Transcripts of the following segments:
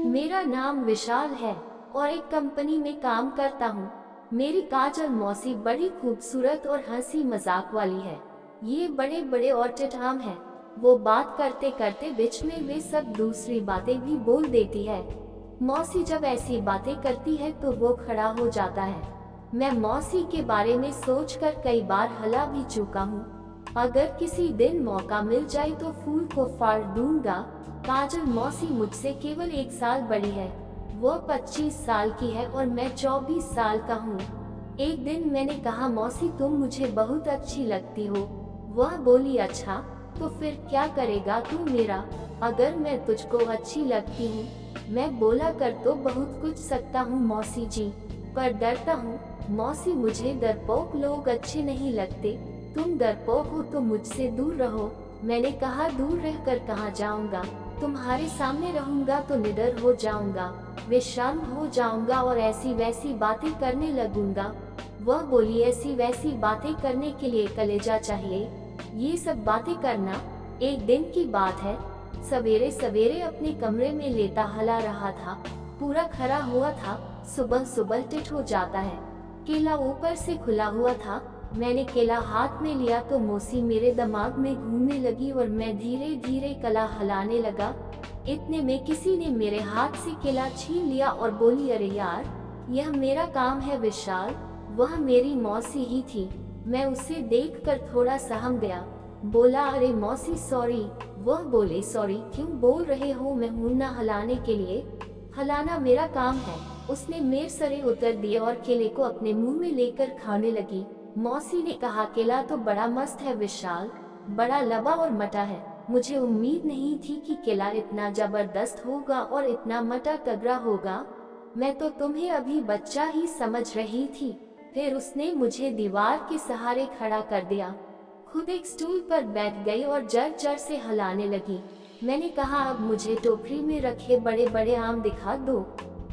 मेरा नाम विशाल है और एक कंपनी में काम करता हूँ। मेरी काजल मौसी बड़ी खूबसूरत और हंसी मजाक वाली है। ये बड़े बड़े और टिटहाम है। वो बात करते करते बीच में वे सब दूसरी बातें भी बोल देती है। मौसी जब ऐसी बातें करती है तो वो खड़ा हो जाता है। मैं मौसी के बारे में सोचकर कई बार हला भी चुका हूँ। अगर किसी दिन मौका मिल जाए तो फूल को फाड़ दूंगा। काजल मौसी मुझसे केवल 1 साल बड़ी है। वो 25 साल की है और मैं 24 साल का हूँ। एक दिन मैंने कहा, मौसी तुम मुझे बहुत अच्छी लगती हो। वह बोली, अच्छा तो फिर क्या करेगा तू मेरा, अगर मैं तुझको अच्छी लगती हूँ। मैं बोला, कर तो बहुत कुछ सकता हूँ मौसी जी, पर डरता हूँ। मौसी मुझे डरपोक लोग अच्छे नहीं लगते। तुम डरपोक हो तो मुझसे दूर रहो। मैंने कहा, दूर रहकर कहाँ जाऊंगा, तुम्हारे सामने रहूंगा तो निडर हो जाऊंगा, बेशर्म हो जाऊंगा और ऐसी वैसी बातें करने लगूंगा। वह बोली, ऐसी वैसी बातें करने के लिए कलेजा चाहिए। ये सब बातें करना। एक दिन की बात है, सवेरे सवेरे अपने कमरे में लेटा हला रहा था। पूरा खड़ा हुआ था। सुबह सुबह टिट हो जाता है। केला ऊपर से खुला हुआ था। मैंने केला हाथ में लिया तो मौसी मेरे दिमाग में घूमने लगी और मैं धीरे धीरे कला हलाने लगा। इतने में किसी ने मेरे हाथ से केला छीन लिया और बोली, अरे यार, यह मेरा काम है विशाल। वह मेरी मौसी ही थी। मैं उसे देखकर थोड़ा सहम गया। बोला, अरे मौसी सॉरी। वह बोले, सॉरी क्यों बोल रहे हो, मैं हूं ना हलाने के लिए, हलाना मेरा काम है। उसने मेरे सरे उतर दिए और केले को अपने मुंह में लेकर खाने लगी। मौसी ने कहा, केला तो बड़ा मस्त है विशाल, बड़ा लबा और मटा है। मुझे उम्मीद नहीं थी कि केला इतना जबरदस्त होगा और इतना मटा तगड़ा होगा। मैं तो तुम्हें अभी बच्चा ही समझ रही थी। फिर उसने मुझे दीवार के सहारे खड़ा कर दिया। खुद एक स्टूल पर बैठ गई और जर जर से हलाने लगी। मैंने कहा, अब मुझे टोकरी में रखे बड़े बड़े आम दिखा दो।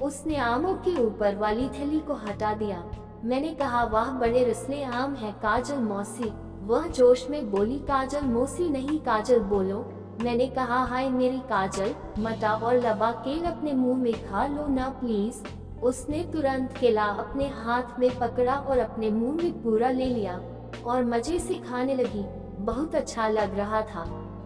उसने आमों के ऊपर वाली थैली को हटा दिया। मैंने कहा, वाह बड़े रसले आम है काजल मौसी। वह जोश में बोली, काजल मौसी नहीं, काजल बोलो। मैंने कहा, हाय मेरी काजल, मटा और लबा केला अपने मुंह में खा लो ना प्लीज। उसने तुरंत केला अपने हाथ में पकड़ा और अपने मुंह में पूरा ले लिया और मजे से खाने लगी। बहुत अच्छा लग रहा था।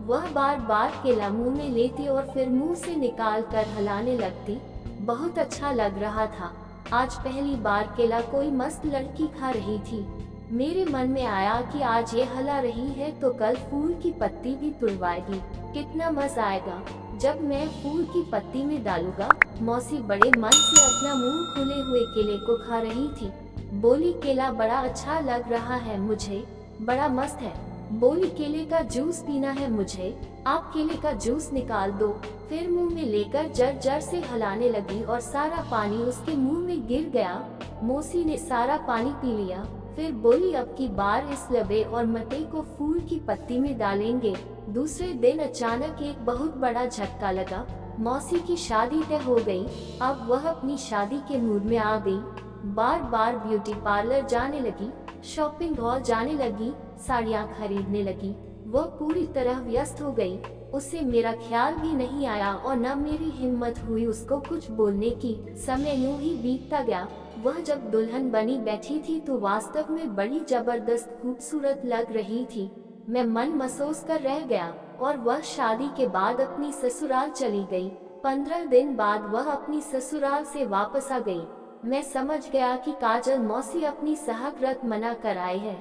वह बार बार केला मुंह में लेती और फिर मुंह से निकाल कर हलाने लगती। बहुत अच्छा लग रहा था। आज पहली बार केला कोई मस्त लड़की खा रही थी। मेरे मन में आया कि आज ये हला रही है तो कल फूल की पत्ती भी तुड़वाएगी। कितना मजा आएगा जब मैं फूल की पत्ती में डालूंगा। मौसी बड़े मन से अपना मुंह खुले हुए केले को खा रही थी। बोली, केला बड़ा अच्छा लग रहा है मुझे, बड़ा मस्त है। बोली, केले का जूस पीना है मुझे, आप केले का जूस निकाल दो। फिर मुंह में लेकर जर जर से हलाने लगी और सारा पानी उसके मुंह में गिर गया। मौसी ने सारा पानी पी लिया। फिर बोली, अब की बार इस लबे और मटे को फूल की पत्ती में डालेंगे। दूसरे दिन अचानक एक बहुत बड़ा झटका लगा। मौसी की शादी तय हो गई। अब वह अपनी शादी के मूड में आ गई। बार बार ब्यूटी पार्लर जाने लगी, शॉपिंग हॉल जाने लगी, साड़ियाँ खरीदने लगी। वह पूरी तरह व्यस्त हो गई। उसे मेरा ख्याल भी नहीं आया और न मेरी हिम्मत हुई उसको कुछ बोलने की। समय यूं ही बीतता गया। वह जब दुल्हन बनी बैठी थी तो वास्तव में बड़ी जबरदस्त खूबसूरत लग रही थी। मैं मन महसूस कर रह गया और वह शादी के बाद अपनी ससुराल चली गई। 15 दिन बाद वह अपनी ससुराल से वापस आ गई। मैं समझ गया कि काजल मौसी अपनी सहगरत मना कर आई है।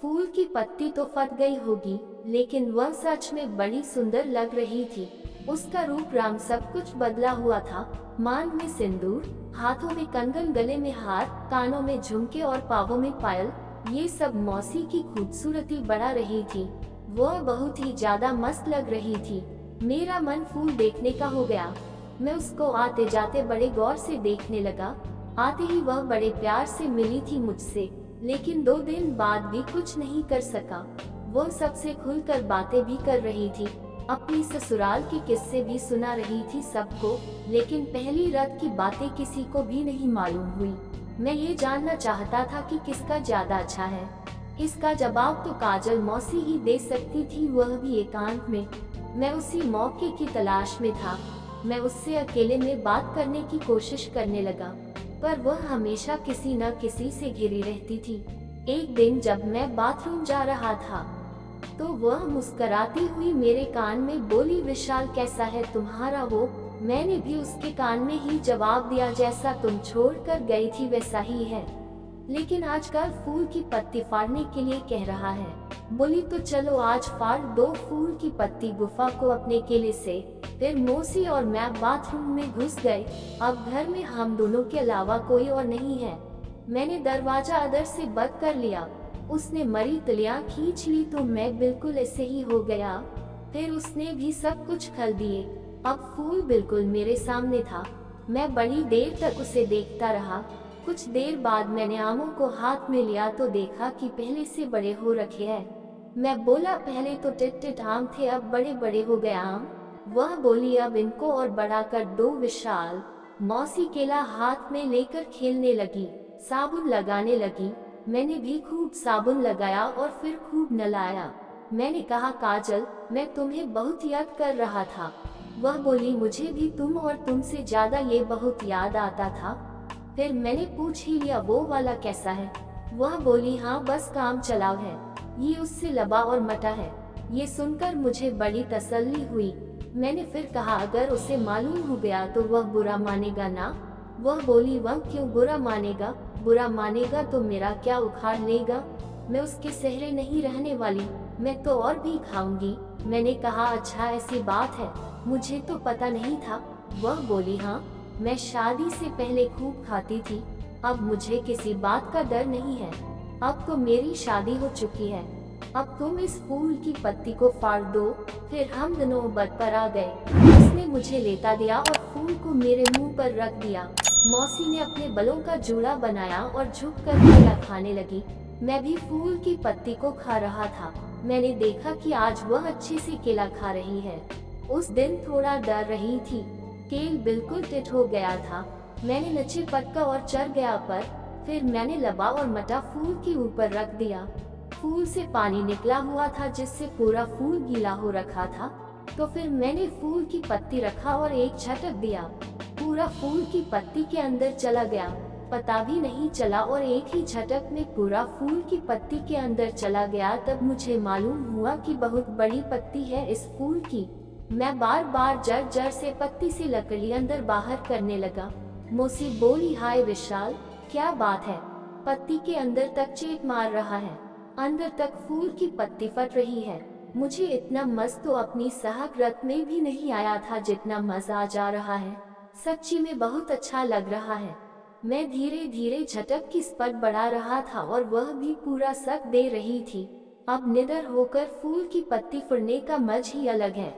फूल की पत्ती तो फट गई होगी, लेकिन वह सच में बड़ी सुंदर लग रही थी। उसका रूप रंग सब कुछ बदला हुआ था। मांग में सिंदूर, हाथों में कंगन, गले में हार, कानों में झुमके और पावों में पायल, ये सब मौसी की खूबसूरती बढ़ा रही थी। वह बहुत ही ज्यादा मस्त लग रही थी। मेरा मन फूल देखने का हो गया। मैं उसको आते जाते बड़े गौर से देखने लगा। आते ही वह बड़े प्यार से मिली थी मुझसे, लेकिन 2 दिन बाद भी कुछ नहीं कर सका। वो सबसे खुलकर बातें भी कर रही थी, अपनी ससुराल के किस्से भी सुना रही थी सबको, लेकिन पहली रात की बातें किसी को भी नहीं मालूम हुई। मैं ये जानना चाहता था कि किसका ज्यादा अच्छा है। इसका जवाब तो काजल मौसी ही दे सकती थी, वह भी एकांत में। मैं उसी मौके की तलाश में था। मैं उससे अकेले में बात करने की कोशिश करने लगा, पर वह हमेशा किसी न किसी से घिरी रहती थी। एक दिन जब मैं बाथरूम जा रहा था, तो वह मुस्कुराती हुई मेरे कान में बोली, विशाल कैसा है तुम्हारा वो। मैंने भी उसके कान में ही जवाब दिया, जैसा तुम छोड़कर गई थी वैसा ही है, लेकिन आजकल फूल की पत्ती फाड़ने के लिए कह रहा है। बोली तो चलो आज फाड़ दो फूल की पत्ती गुफा को अपने केले से। फिर मौसी और मैं बाथरूम में घुस गए। अब घर में हम दोनों के अलावा कोई और नहीं है। मैंने दरवाजा अंदर से बंद कर लिया। उसने मरी तलियां खींच ली तो मैं बिल्कुल ऐसे ही हो गया। फिर उसने भी सब कुछ खल दिए। अब फूल बिल्कुल मेरे सामने था। मैं बड़ी देर तक उसे देखता रहा। कुछ देर बाद मैंने आमों को हाथ में लिया तो देखा कि पहले से बड़े हो रखे हैं। मैं बोला, पहले तो टिट आम थे, अब बड़े बड़े हो गए आम। वह बोली, अब इनको और बड़ा कर दो विशाल। मौसी केला हाथ में लेकर खेलने लगी, साबुन लगाने लगी। मैंने भी खूब साबुन लगाया और फिर खूब नहलाया। मैंने कहा, काजल मैं तुम्हें बहुत याद कर रहा था। वह बोली, मुझे भी तुम और तुमसे ज्यादा ये बहुत याद आता था। फिर मैंने पूछ ही लिया, वो वाला कैसा है। वह बोली, हाँ बस काम चलाव है, ये उससे लबा और मटा है। ये सुनकर मुझे बड़ी तसल्ली हुई। मैंने फिर कहा, अगर उसे मालूम हो गया तो वह बुरा मानेगा ना। वह बोली, वह क्यों बुरा मानेगा, बुरा मानेगा तो मेरा क्या उखाड़ लेगा। मैं उसके सहरे नहीं रहने वाली, मैं तो और भी खाऊंगी। मैंने कहा, अच्छा ऐसी बात है, मुझे तो पता नहीं था। वह बोली, हाँ मैं शादी से पहले खूब खाती थी, अब मुझे किसी बात का डर नहीं है। अब तो मेरी शादी हो चुकी है, अब तुम इस फूल की पत्ती को फाड़ दो। फिर हम दोनों बद पर आ गए। उसने मुझे लेटा दिया और फूल को मेरे मुंह पर रख दिया। मौसी ने अपने बलों का जूड़ा बनाया और झुक कर केला खाने लगी। मैं भी फूल की पत्ती को खा रहा था। मैंने देखा कि आज वह अच्छे से केला खा रही है। उस दिन थोड़ा डर रही थी। केल बिल्कुल टिट हो गया था। मैंने नचे पटका और चढ़ गया पर फिर मैंने लबा और मटा फूल के ऊपर रख दिया। फूल से पानी निकला हुआ था जिससे पूरा फूल गीला हो रखा था। तो फिर मैंने फूल की पत्ती रखा और एक झटक दिया। पूरा फूल की पत्ती के अंदर चला गया, पता भी नहीं चला और एक ही झटक में पूरा फूल की पत्ती के अंदर चला गया। तब मुझे मालूम हुआ कि बहुत बड़ी पत्ती है इस फूल की। मैं बार बार जड़ जड़ से पत्ती से लकड़ी अंदर बाहर करने लगा। मौसी बोली, हाय विशाल क्या बात है, पत्ती के अंदर तक चेट मार रहा है, अंदर तक फूल की पत्ती फट रही है। मुझे इतना मस्त तो अपनी सहकरत में भी नहीं आया था जितना मजा जा रहा है। सच्ची में बहुत अच्छा लग रहा है। मैं धीरे धीरे झटक की स्पीड बढ़ा रहा था और वह भी पूरा सक दे रही थी। अब निडर होकर फूल की पत्ती फुड़ने का मज ही अलग है।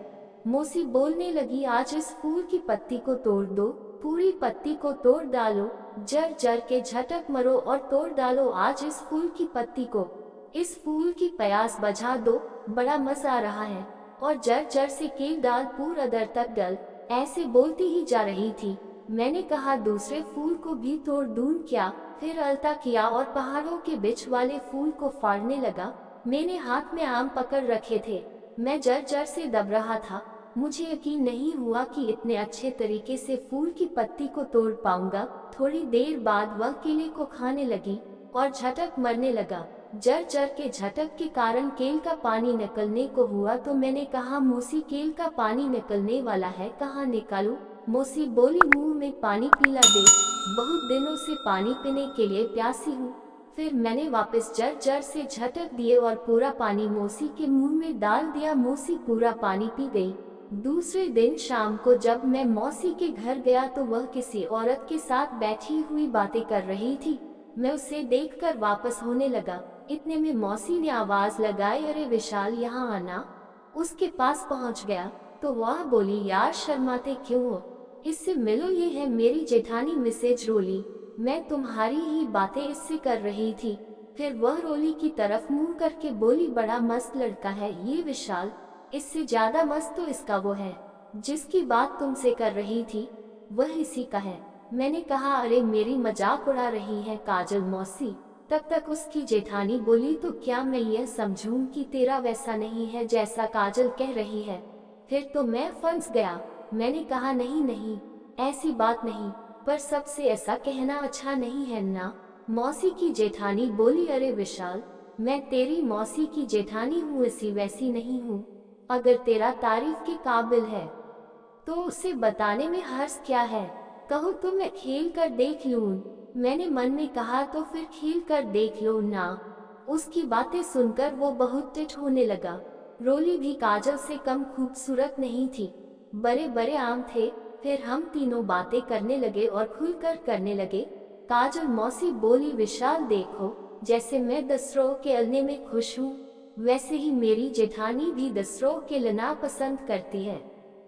मौसी बोलने लगी, आज इस फूल की पत्ती को तोड़ दो, पूरी पत्ती को तोड़ डालो, जड़ जड़ के झटक मरो और तोड़ डालो आज इस फूल की पत्ती को। इस फूल की प्यास बुझा दो, बड़ा मजा आ रहा है। और जड़ जड़ से केल डाल पूरा दर तक डल। ऐसे बोलती ही जा रही थी। मैंने कहा, दूसरे फूल को भी तोड़ दूं क्या। फिर अलता किया और पहाड़ों के बीच वाले फूल को फाड़ने लगा। मैंने हाथ में आम पकड़ रखे थे। मैं जड़ जड़ से दब रहा था। मुझे यकीन नहीं हुआ कि इतने अच्छे तरीके से फूल की पत्ती को तोड़ पाऊंगा। थोड़ी देर बाद वह केले को खाने लगी और झटक मरने लगा। जड़ जड़ के झटक के कारण केल का पानी निकलने को हुआ तो मैंने कहा, मौसी केल का पानी निकलने वाला है, कहाँ निकालूं। मौसी बोली, मुंह में पानी पिला दे, बहुत दिनों से पानी पीने के लिए प्यासी हूँ। फिर मैंने वापस जड़ जड़ से झटक दिए और पूरा पानी मौसी के मुंह में डाल दिया। मौसी पूरा पानी पी गई। दूसरे दिन शाम को जब मैं मौसी के घर गया तो वह किसी औरत के साथ बैठी हुई बातें कर रही थी। मैं उसे देखकर वापस होने लगा। इतने में मौसी ने आवाज लगाई, अरे विशाल यहाँ आना। उसके पास पहुँच गया तो वह बोली, यार शर्माते क्यों हो, इससे मिलो, ये है मेरी जेठानी मिसेज रोली। मैं तुम्हारी ही बातें इससे कर रही थी। फिर वह रोली की तरफ मुंह करके बोली, बड़ा मस्त लड़का है ये विशाल, इससे ज्यादा मस्त तो इसका वो है जिसकी बात तुमसे कर रही थी, वह इसी का है। मैंने कहा, अरे मेरी मजाक उड़ा रही है काजल मौसी। तब तक उसकी जेठानी बोली, तो क्या मैं यह समझूं कि तेरा वैसा नहीं है जैसा काजल कह रही है। फिर तो मैं फंस गया। मैंने कहा नहीं नहीं, ऐसी बात नहीं, पर सबसे ऐसा कहना अच्छा नहीं है ना। मौसी की जेठानी बोली, अरे विशाल, मैं तेरी मौसी की जेठानी हूँ, ऐसी वैसी नहीं हूँ। अगर तेरा तारीफ के काबिल है तो उसे बताने में हर्ज क्या है। कहो तो मैं खेल कर देख लूं। मैंने मन में कहा, तो फिर खेल कर देख लो ना। उसकी बातें सुनकर वो बहुत टिठ होने लगा। रोली भी काजल से कम खूबसूरत नहीं थी। बड़े बड़े आम थे। फिर हम तीनों बातें करने लगे और खुलकर करने लगे। काजल मौसी बोली, विशाल देखो, जैसे मैं दसरों के अलने में खुश हूँ, वैसे ही मेरी जेठानी भी दसरों के लना पसंद करती है।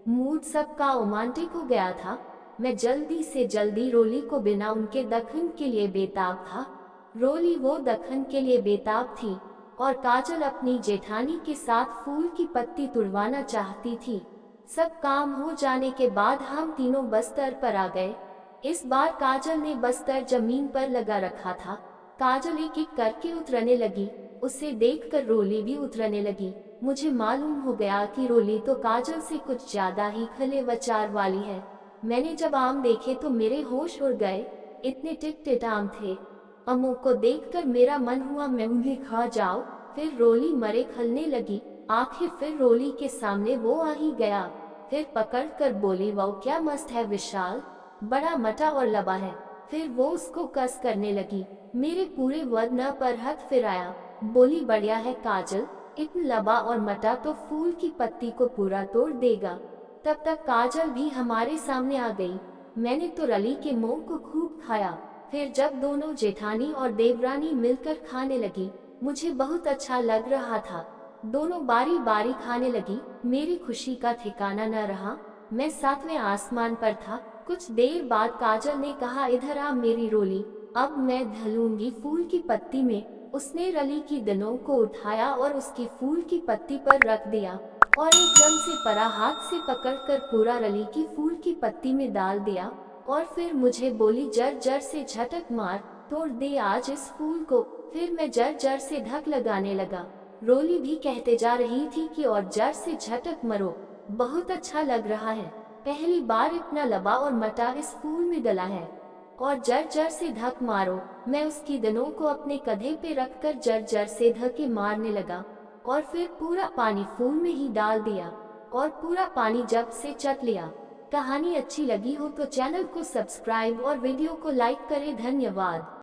मूड सबका रोमांटिक हो गया था। मैं जल्दी से जल्दी रोली को बिना उनके दखन के लिए बेताब था। रोली वो दखन के लिए बेताब थी और काजल अपनी जेठानी के साथ फूल की पत्ती तुड़वाना चाहती थी। सब काम हो जाने के बाद हम तीनों बस्तर पर आ गए। इस बार काजल ने बस्तर जमीन पर लगा रखा था। काजल एक एक करके उतरने लगी। उसे देखकर रोली भी उतरने लगी। मुझे मालूम हो गया कि रोली तो काजल से कुछ ज्यादा ही खले विचार वाली है। मैंने जब आम देखे तो मेरे होश उड़ गए। इतने टिट टिट आम थे। अमों को देखकर मेरा मन हुआ मैं उन्हें खा जाऊं। फिर रोली मरे खलने लगी। आखिर फिर रोली के सामने वो आ ही गया। फिर पकड़ कर बोली, वो क्या मस्त है विशाल, बड़ा मटा और लबा है। फिर वो उसको कस करने लगी। मेरे पूरे वदन पर हाथ फिराया। बोली, बढ़िया है काजल, इतना लबा और मटा तो फूल की पत्ती को पूरा तोड़ देगा। तब तक काजल भी हमारे सामने आ गई। मैंने तो रली के मुंह को खूब खाया। फिर जब दोनों जेठानी और देवरानी मिलकर खाने लगी, मुझे बहुत अच्छा लग रहा था। दोनों बारी बारी खाने लगी। मेरी खुशी का ठिकाना न रहा। मैं सातवें आसमान पर था। कुछ देर बाद काजल ने कहा, इधर आ मेरी रोली, अब मैं ढलूंगी फूल की पत्ती में। उसने रली की दनों को उठाया और उसकी फूल की पत्ती पर रख दिया और एकदम से परा हाथ से पकड़कर पूरा रली की फूल की पत्ती में डाल दिया। और फिर मुझे बोली, जर जर से झटक मार, तोड़ दे आज इस फूल को। फिर मैं जर जर से ढक लगाने लगा। रोली भी कहते जा रही थी कि और जर से झटक मरो, बहुत अच्छा लग रहा है, पहली बार इतना लबा और मटा इस फूल में डला है। और जर जर से धक मारो। मैं उसकी दनों को अपने कंधे पे रखकर जर जर से धके मारने लगा और फिर पूरा पानी फूल में ही डाल दिया और पूरा पानी जब से चट लिया। कहानी अच्छी लगी हो तो चैनल को सब्सक्राइब और वीडियो को लाइक करें। धन्यवाद।